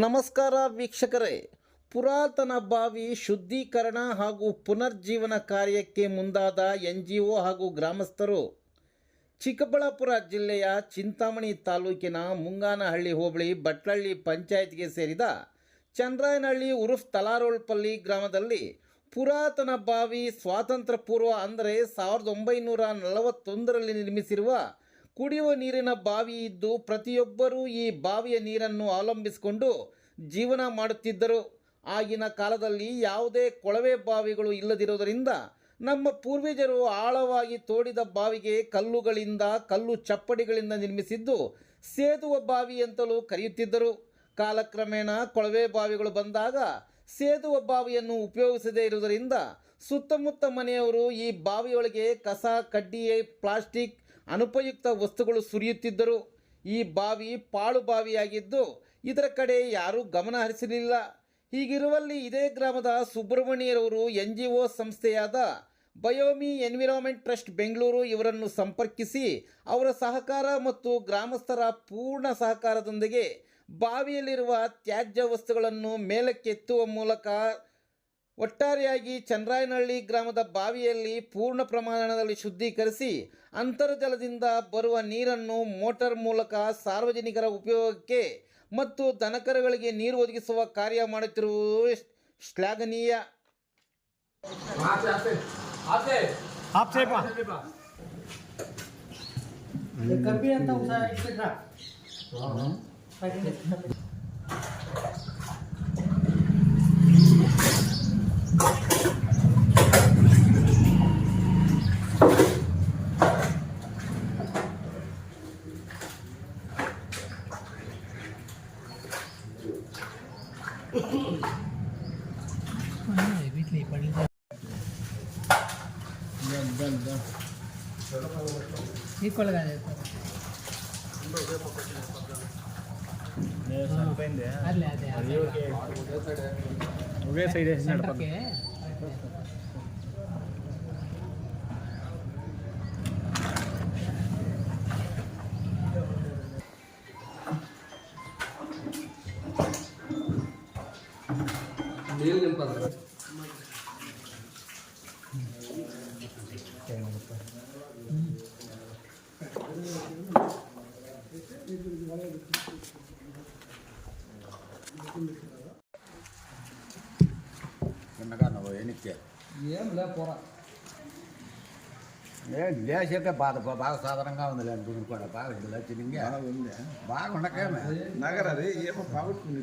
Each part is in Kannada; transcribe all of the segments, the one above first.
ನಮಸ್ಕಾರ ವೀಕ್ಷಕರೇ, ಪುರಾತನ ಬಾವಿ ಶುದ್ಧೀಕರಣ ಹಾಗೂ ಪುನರ್ಜೀವನ ಕಾರ್ಯಕ್ಕೆ ಮುಂದಾದ NGO ಹಾಗೂ ಗ್ರಾಮಸ್ಥರು ಚಿಕ್ಕಬಳ್ಳಾಪುರ ಜಿಲ್ಲೆಯ ಚಿಂತಾಮಣಿ ತಾಲೂಕಿನ ಮುಂಗಾನಹಳ್ಳಿ ಹೋಬಳಿ ಬಟ್ಲಳ್ಳಿ ಪಂಚಾಯತ್ಗೆ ಸೇರಿದ ಚಂದ್ರಾಯನಹಳ್ಳಿ ಉರುಫ್ ತಲಾರೋಳ್ಪಲ್ಲಿ ಗ್ರಾಮದಲ್ಲಿ ಪುರಾತನ ಬಾವಿ ಸ್ವಾತಂತ್ರ್ಯ ಪೂರ್ವ ಅಂದರೆ 1941ರಲ್ಲಿ ನಿರ್ಮಿಸಿರುವ ಕುಡಿಯುವ ನೀರಿನ ಬಾವಿ ಇದ್ದು ಪ್ರತಿಯೊಬ್ಬರೂ ಈ ಬಾವಿಯ ನೀರನ್ನು ಅವಲಂಬಿಸಿಕೊಂಡು ಜೀವನ ಮಾಡುತ್ತಿದ್ದರು. ಆಗಿನ ಕಾಲದಲ್ಲಿ ಯಾವುದೇ ಕೊಳವೆ ಬಾವಿಗಳು ಇಲ್ಲದಿರುವುದರಿಂದ ನಮ್ಮ ಪೂರ್ವಜರು ಆಳವಾಗಿ ತೋಡಿದ ಬಾವಿಗೆ ಕಲ್ಲು ಚಪ್ಪಡಿಗಳಿಂದ ನಿರ್ಮಿಸಿದ್ದು ಸೇದುವ ಬಾವಿ ಅಂತಲೂ ಕರೆಯುತ್ತಿದ್ದರು. ಕಾಲಕ್ರಮೇಣ ಕೊಳವೆ ಬಾವಿಗಳು ಬಂದಾಗ ಸೇದುವ ಬಾವಿಯನ್ನು ಉಪಯೋಗಿಸದೇ ಇರುವುದರಿಂದ ಸುತ್ತಮುತ್ತ ಮನೆಯವರು ಈ ಬಾವಿಯೊಳಗೆ ಕಸ, ಕಡ್ಡಿ, ಪ್ಲಾಸ್ಟಿಕ್, ಅನುಪಯುಕ್ತ ವಸ್ತುಗಳು ಸುರಿಯುತ್ತಿದ್ದರು. ಈ ಬಾವಿ ಪಾಳು ಬಾವಿಯಾಗಿದ್ದು ಇದರ ಕಡೆ ಯಾರೂ ಗಮನ ಹರಿಸಲಿಲ್ಲ. ಹೀಗಿರುವಲ್ಲಿ ಇದೇ ಗ್ರಾಮದ ಸುಬ್ರಹ್ಮಣ್ಯರವರು NGO ಸಂಸ್ಥೆಯಾದ ಬಯೋಮಿ ಎನ್ವಿರಾನ್ಮೆಂಟ್ ಟ್ರಸ್ಟ್ ಬೆಂಗಳೂರು ಇವರನ್ನು ಸಂಪರ್ಕಿಸಿ ಅವರ ಸಹಕಾರ ಮತ್ತು ಗ್ರಾಮಸ್ಥರ ಪೂರ್ಣ ಸಹಕಾರದೊಂದಿಗೆ ಬಾವಿಯಲ್ಲಿರುವ ತ್ಯಾಜ್ಯ ವಸ್ತುಗಳನ್ನು ಮೇಲಕ್ಕೆತ್ತುವ ಮೂಲಕ ಒಟ್ಟಾರೆಯಾಗಿ ಚಂದ್ರಾಯನಹಳ್ಳಿ ಗ್ರಾಮದ ಬಾವಿಯಲ್ಲಿ ಪೂರ್ಣ ಪ್ರಮಾಣದಲ್ಲಿ ಶುದ್ಧೀಕರಿಸಿ ಅಂತರ್ಜಲದಿಂದ ಬರುವ ನೀರನ್ನು ಮೋಟಾರ್ ಮೂಲಕ ಸಾರ್ವಜನಿಕರ ಉಪಯೋಗಕ್ಕೆ ಮತ್ತು ದನಕರುಗಳಿಗೆ ನೀರು ಒದಗಿಸುವ ಕಾರ್ಯ ಮಾಡುತ್ತಿರುವುದು ಶ್ಲಾಘನೀಯ. ఒకే సైడ్ వేసి నడపండి. నీళ్ళు నింపాలి. దేశంగా బాగా సాధారణంగా ఉంది లేని కూడా బాగా చిన్నగా బాగా ఉండకే నగర అది ఏమో బాగుంటుంది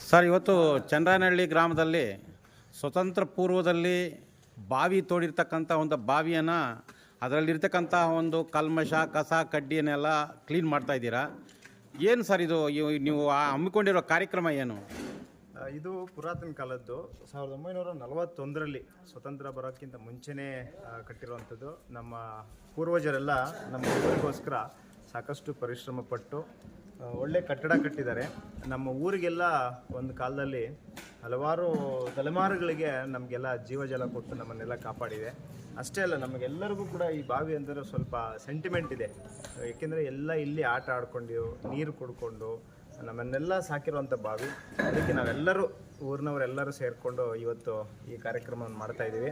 ಸರ್, ಇವತ್ತು ಚಂದ್ರಾಯನಹಳ್ಳಿ ಗ್ರಾಮದಲ್ಲಿ ಸ್ವತಂತ್ರ ಪೂರ್ವದಲ್ಲಿ ಬಾವಿ ತೋಡಿರ್ತಕ್ಕಂಥ ಒಂದು ಬಾವಿಯನ್ನು ಅದರಲ್ಲಿರ್ತಕ್ಕಂಥ ಒಂದು ಕಲ್ಮಶ, ಕಸ, ಕಡ್ಡಿಯನ್ನೆಲ್ಲ ಕ್ಲೀನ್ ಮಾಡ್ತಾಯಿದ್ದೀರಾ. ಏನು ಸರ್ ಇದು ನೀವು ಹಮ್ಮಿಕೊಂಡಿರೋ ಕಾರ್ಯಕ್ರಮ ಏನು? ಇದು ಪುರಾತನ ಕಾಲದ್ದು 1941ರಲ್ಲಿ ಸ್ವತಂತ್ರ ಬರೋಕ್ಕಿಂತ ಮುಂಚೆನೇ ಕಟ್ಟಿರುವಂಥದ್ದು. ನಮ್ಮ ಪೂರ್ವಜರೆಲ್ಲ ನಮ್ಮ ಊರಿಗೋಸ್ಕರ ಸಾಕಷ್ಟು ಪರಿಶ್ರಮ ಪಟ್ಟು ಒಳ್ಳೆ ಕಟ್ಟಡ ಕಟ್ಟಿದ್ದಾರೆ. ನಮ್ಮ ಊರಿಗೆಲ್ಲ ಒಂದು ಕಾಲದಲ್ಲಿ ಹಲವಾರು ತಲೆಮಾರುಗಳಿಗೆ ನಮಗೆಲ್ಲ ಜೀವಜಲ ಕೊಟ್ಟು ನಮ್ಮನ್ನೆಲ್ಲ ಕಾಪಾಡಿದೆ. ಅಷ್ಟೇ ಅಲ್ಲ, ನಮಗೆಲ್ಲರಿಗೂ ಕೂಡ ಈ ಬಾವಿ ಅಂದರೆ ಸ್ವಲ್ಪ ಸೆಂಟಿಮೆಂಟ್ ಇದೆ. ಏಕೆಂದರೆ ಎಲ್ಲ ಇಲ್ಲಿ ಆಟ ಆಡ್ಕೊಂಡು ನೀರು ಕುಡ್ಕೊಂಡು ನಮ್ಮನ್ನೆಲ್ಲ ಸಾಕಿರುವಂಥ ಬಾವಿ. ಅದಕ್ಕೆ ನಾವೆಲ್ಲರೂ ಊರಿನವರೆಲ್ಲರೂ ಸೇರಿಕೊಂಡು ಇವತ್ತು ಈ ಕಾರ್ಯಕ್ರಮವನ್ನು ಮಾಡ್ತಾಯಿದ್ದೀವಿ.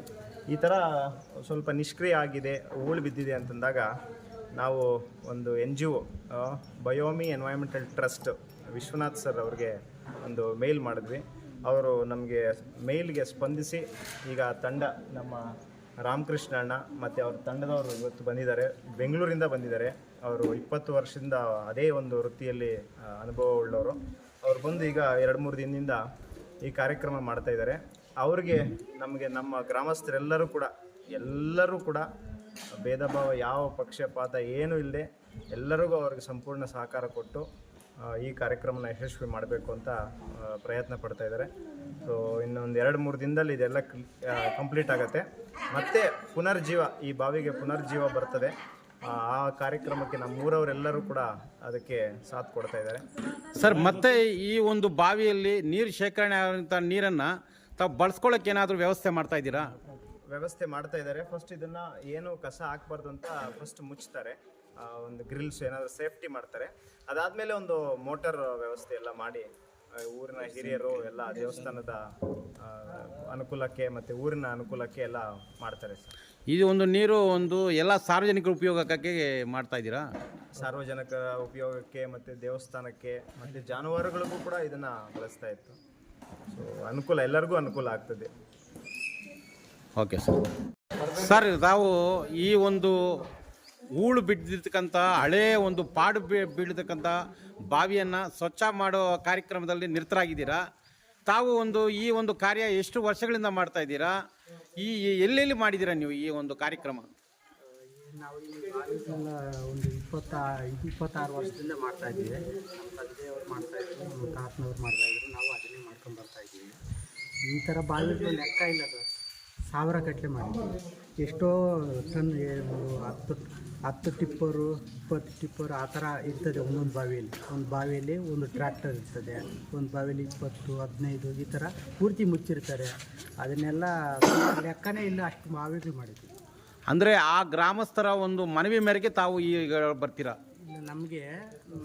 ಈ ಥರ ಸ್ವಲ್ಪ ನಿಷ್ಕ್ರಿಯ ಆಗಿದೆ, ಹೂಳು ಬಿದ್ದಿದೆ ಅಂತಂದಾಗ ನಾವು ಒಂದು NGO Biome Environmental Trust Vishwanath sir ಅವ್ರಿಗೆ ಒಂದು ಮೇಲ್ ಮಾಡಿದ್ವಿ. ಅವರು ನಮಗೆ ಮೇಲ್ಗೆ ಸ್ಪಂದಿಸಿ ಈಗ ತಂಡ ನಮ್ಮ ರಾಮಕೃಷ್ಣ ಅಣ್ಣ ಮತ್ತು ಅವ್ರ ತಂಡದವರು ಇವತ್ತು ಬಂದಿದ್ದಾರೆ. ಬೆಂಗಳೂರಿಂದ ಬಂದಿದ್ದಾರೆ. ಅವರು 20 ವರ್ಷದಿಂದ ಅದೇ ಒಂದು ವೃತ್ತಿಯಲ್ಲಿ ಅನುಭವ ಉಳ್ಳವರು. ಅವ್ರು ಬಂದು ಈಗ 2-3 ದಿನದಿಂದ ಈ ಕಾರ್ಯಕ್ರಮ ಮಾಡ್ತಾಯಿದ್ದಾರೆ. ಅವ್ರಿಗೆ ನಮಗೆ ನಮ್ಮ ಗ್ರಾಮಸ್ಥರೆಲ್ಲರೂ ಕೂಡ ಭೇದ ಭಾವ, ಯಾವ ಪಕ್ಷಪಾತ ಏನೂ ಇಲ್ಲದೆ ಎಲ್ಲರಿಗೂ ಅವ್ರಿಗೆ ಸಂಪೂರ್ಣ ಸಹಕಾರ ಕೊಟ್ಟು ಈ ಕಾರ್ಯಕ್ರಮನ ಯಶಸ್ವಿ ಮಾಡಬೇಕು ಅಂತ ಪ್ರಯತ್ನ ಪಡ್ತಾ ಇದ್ದಾರೆ. ಸೊ ಇನ್ನೊಂದು 2-3 ದಿನದಲ್ಲಿ ಇದೆಲ್ಲ ಕಂಪ್ಲೀಟ್ ಆಗುತ್ತೆ. ಮತ್ತೆ ಈ ಬಾವಿಗೆ ಪುನರ್ಜೀವ ಬರ್ತದೆ. ಆ ಕಾರ್ಯಕ್ರಮಕ್ಕೆ ನಮ್ಮೂರವರೆಲ್ಲರೂ ಕೂಡ ಅದಕ್ಕೆ ಸಾಥ್ ಕೊಡ್ತಾ ಇದ್ದಾರೆ. ಸರ್, ಮತ್ತೆ ಈ ಒಂದು ಬಾವಿಯಲ್ಲಿ ನೀರು ಶೇಖರಣೆ ಆಗುವಂಥ ನೀರನ್ನು ತಾವು ಬಳಸ್ಕೊಳ್ಳೋಕೆ ಏನಾದರೂ ವ್ಯವಸ್ಥೆ ಮಾಡ್ತಾ ಇದ್ದೀರಾ? ವ್ಯವಸ್ಥೆ ಮಾಡ್ತಾ ಇದ್ದಾರೆ. ಫಸ್ಟ್ ಇದನ್ನ ಏನು ಕಸ ಹಾಕ್ಬಾರ್ದು ಅಂತ ಫಸ್ಟ್ ಮುಚ್ತಾರೆ, ಒಂದು ಗ್ರಿಲ್ಸ್ ಏನಾದರೂ ಸೇಫ್ಟಿ ಮಾಡ್ತಾರೆ. ಅದಾದಮೇಲೆ ಒಂದು ಮೋಟರ್ ವ್ಯವಸ್ಥೆ ಎಲ್ಲ ಮಾಡಿ ಊರಿನ ಹಿರಿಯರು ಎಲ್ಲ ದೇವಸ್ಥಾನದ ಅನುಕೂಲಕ್ಕೆ ಮತ್ತು ಊರಿನ ಅನುಕೂಲಕ್ಕೆ ಎಲ್ಲ ಮಾಡ್ತಾರೆ ಸರ್. ಇದು ಒಂದು ನೀರು ಒಂದು ಎಲ್ಲ ಸಾರ್ವಜನಿಕರ ಉಪಯೋಗಕ್ಕೆ ಮಾಡ್ತಾ ಇದ್ದೀರಾ? ಸಾರ್ವಜನಿಕರ ಉಪಯೋಗಕ್ಕೆ ಮತ್ತು ದೇವಸ್ಥಾನಕ್ಕೆ ಮತ್ತು ಜಾನುವಾರುಗಳಿಗೂ ಕೂಡ ಇದನ್ನು ಬಳಸ್ತಾ ಇತ್ತು. ಸೊ ಅನುಕೂಲ, ಎಲ್ಲರಿಗೂ ಅನುಕೂಲ ಆಗ್ತದೆ. ಓಕೆ ಸರ್, ತಾವು ಈ ಒಂದು ಹೂಳು ಬಿದ್ದಿರ್ತಕ್ಕಂಥ ಹಳೇ ಒಂದು ಪಾಡು ಬೀಳತಕ್ಕಂಥ ಬಾವಿಯನ್ನು ಸ್ವಚ್ಛ ಮಾಡೋ ಕಾರ್ಯಕ್ರಮದಲ್ಲಿ ನಿರತರಾಗಿದ್ದೀರಾ. ತಾವು ಈ ಒಂದು ಕಾರ್ಯ ಎಷ್ಟು ವರ್ಷಗಳಿಂದ ಮಾಡ್ತಾ ಇದ್ದೀರಾ? ಎಲ್ಲೆಲ್ಲಿ ಮಾಡಿದ್ದೀರಾ ನೀವು ಈ ಒಂದು ಕಾರ್ಯಕ್ರಮ? ನಾವು ಈ ಬಾವಿಗೆಲ್ಲ ಒಂದು 26 ವರ್ಷದಿಂದ ಮಾಡ್ತಾ ಇದ್ದೀವಿ. ನಮ್ಮ ತಂದೆಯವರು ಮಾಡ್ತಾಯಿದ್ರು, ನಮ್ಮ ತಾತನವ್ರು ಮಾಡ್ತಾಯಿದ್ರು, ನಾವು ಅದನ್ನೇ ಮಾಡ್ಕೊಂಡು ಬರ್ತಾಯಿದ್ದೀವಿ. ಈ ಥರ ಬಾವಿಗಳು ಲೆಕ್ಕ ಇಲ್ಲ ಸರ್, ಸಾವಿರ ಗಟ್ಟಲೆ ಮಾಡಿದ್ದೀವಿ. ಎಷ್ಟೋ ಟನ್, ಒಂದು 10 ಟಿಪ್ಪರು 20 ಟಿಪ್ಪರು ಆ ಥರ ಇರ್ತದೆ ಒಂದೊಂದು ಬಾವಿಯಲ್ಲಿ. ಒಂದು ಬಾವಿಯಲ್ಲಿ ಒಂದು ಟ್ರ್ಯಾಕ್ಟರ್ ಇರ್ತದೆ, ಒಂದು ಬಾವಿಯಲ್ಲಿ 20, 15 ಈ ಥರ ಪೂರ್ತಿ ಮುಚ್ಚಿರ್ತಾರೆ. ಅದನ್ನೆಲ್ಲ ಲೆಕ್ಕನೇ ಇಲ್ಲ, ಅಷ್ಟು ಬಾವಿಗಳು ಮಾಡಿದ್ದೀವಿ. ಅಂದರೆ ಆ ಗ್ರಾಮಸ್ಥರ ಒಂದು ಮನವಿ ಮೇರೆಗೆ ತಾವು ಈಗ ಬರ್ತೀರಾ? ನಮಗೆ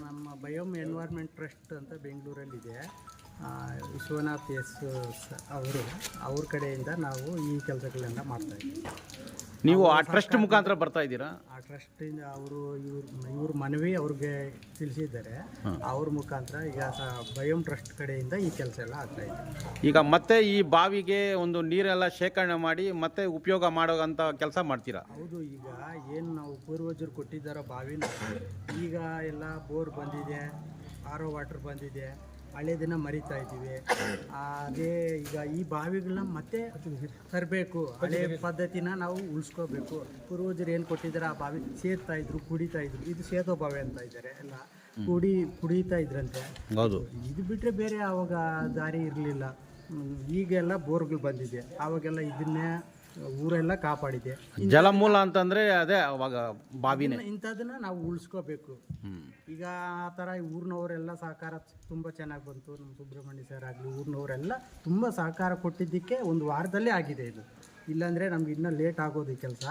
ನಮ್ಮ ಬಯೋಮ್ ಎನ್ವೈರ್ಮೆಂಟ್ ಟ್ರಸ್ಟ್ ಅಂತ ಬೆಂಗಳೂರಲ್ಲಿದೆ, ವಿಶ್ವನಾಥ್ ಅವ್ರ ಕಡೆಯಿಂದ ನಾವು ಈ ಕೆಲಸಗಳನ್ನ ಮಾಡ್ತಾಯಿದ್ದೀವಿ. ನೀವು ಆ ಟ್ರಸ್ಟ್ ಮುಖಾಂತರ ಬರ್ತಾ ಇದ್ದೀರಾ? ಆ ಟ್ರಸ್ಟಿಂದ ಇವ್ರ ಮನವಿ ಅವ್ರಿಗೆ ತಿಳಿಸಿದ್ದಾರೆ, ಅವ್ರ ಮುಖಾಂತರ ಈಗ ಬಯೋಮ್ ಟ್ರಸ್ಟ್ ಕಡೆಯಿಂದ ಈ ಕೆಲಸ ಎಲ್ಲ ಆಗ್ತಾ ಇದೆ. ಈಗ ಮತ್ತೆ ಈ ಬಾವಿಗೆ ಒಂದು ನೀರೆಲ್ಲ ಶೇಖರಣೆ ಮಾಡಿ ಮತ್ತೆ ಉಪಯೋಗ ಮಾಡೋಂಥ ಕೆಲಸ ಮಾಡ್ತೀರಾ? ಹೌದು, ಈಗ ಏನು ನಾವು ಪೂರ್ವಜರು ಕೊಟ್ಟಿದ್ದಾರೋ ಬಾವಿನ, ಈಗ ಎಲ್ಲ ಬೋರ್ ಬಂದಿದೆ, ಆರ್ ಒ ವಾಟರ್ ಬಂದಿದೆ, ಹಳೇದನ್ನ ಮರಿತಾ ಇದ್ದೀವಿ. ಅದೇ ಈಗ ಈ ಬಾವಿಗಳನ್ನ ಮತ್ತೆ ತರಬೇಕು, ಹಳೆ ಪದ್ಧತಿನ ನಾವು ಉಳಿಸ್ಕೋಬೇಕು. ಪೂರ್ವಜರು ಏನು ಕೊಟ್ಟಿದ್ದಾರೆ ಆ ಬಾವಿ ಸೇರ್ತಾ ಇದ್ರು, ಕುಡಿತಾ ಇದ್ರು. ಇದು ಸೇತೋ ಬಾವಿ ಅಂತ ಇದ್ದಾರೆ, ಎಲ್ಲ ಕುಡಿತಾ ಇದ್ರಂತೆ. ಹೌದು, ಇದು ಬಿಟ್ಟರೆ ಬೇರೆ ಆವಾಗ ದಾರಿ ಇರಲಿಲ್ಲ. ಈಗೆಲ್ಲ ಬೋರ್ಗಳು ಬಂದಿದೆ, ಆವಾಗೆಲ್ಲ ಇದನ್ನೇ ಊರೆಲ್ಲ ಕಾಪಾಡಿದೆ. ಜಲಮೂಲ ಅಂತಂದ್ರೆ ಅದೇ ಅವಾಗ ಬಾವಿನೇ. ಇಂಥದನ್ನ ನಾವು ಉಳಿಸ್ಕೋಬೇಕು. ಈಗ ಆ ಥರ ಊರಿನವರೆಲ್ಲ ಸಹಕಾರ ತುಂಬ ಚೆನ್ನಾಗಿ ಬಂತು. ನಮ್ಮ ಸುಬ್ರಹ್ಮಣ್ಯ ಸರ್ ಆಗಲಿ, ಊರಿನವರೆಲ್ಲ ತುಂಬ ಸಹಕಾರ ಕೊಟ್ಟಿದ್ದಕ್ಕೆ ಒಂದು ವಾರದಲ್ಲೇ ಆಗಿದೆ ಇದು. ಇಲ್ಲಾಂದರೆ ನಮ್ಗೆ ಇನ್ನೂ ಲೇಟ್ ಆಗೋದು ಈ ಕೆಲಸ.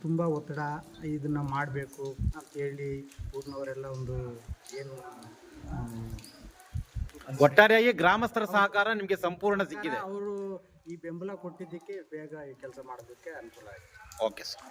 ತುಂಬ ಒತ್ತಡ, ಇದನ್ನು ಮಾಡಬೇಕು ಅಂತೇಳಿ ಊರಿನವರೆಲ್ಲ ಒಂದು ಏನು ಒಟ್ಟಾರೆಯಾಗಿ ಗ್ರಾಮಸ್ಥರ ಸಹಕಾರ ನಿಮಗೆ ಸಂಪೂರ್ಣ ಸಿಕ್ಕಿದೆ. ಅವರು ಈ ಬೆಂಬಲ ಕೊಟ್ಟಿದ್ದಕ್ಕೆ ಬೇಗ ಈ ಕೆಲಸ ಮಾಡೋದಕ್ಕೆ ಅನುಕೂಲ ಆಗಿದೆ. Okay sir.